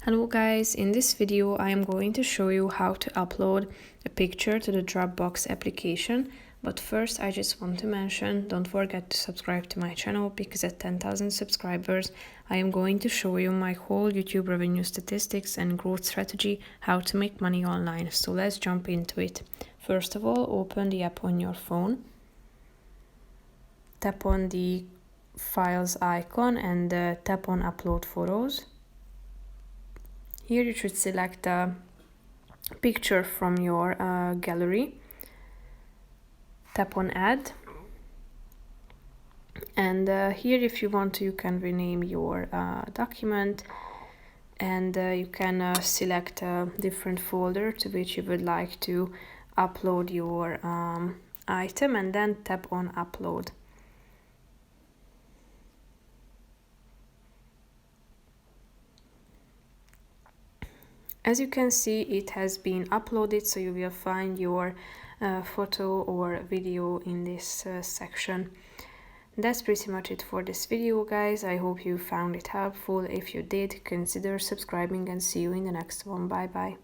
Hello guys, in this video I am going to show you how to upload a picture to the Dropbox application. But first I just want to mention, don't forget to subscribe to my channel because at 10,000 subscribers I am going to show you my whole YouTube revenue statistics and growth strategy, how to make money online. So let's jump into it. First of all, open the app on your phone. Tap on the files icon and tap on upload photos. Here you should select a picture from your gallery. Tap on add. And here if you want to, you can rename your document, and you can select a different folder to which you would like to upload your item, and then tap on upload. As you can see, it has been uploaded, so you will find your photo or video in this section. That's pretty much it for this video, guys. I hope you found it helpful. If you did, consider subscribing and see you in the next one. Bye bye.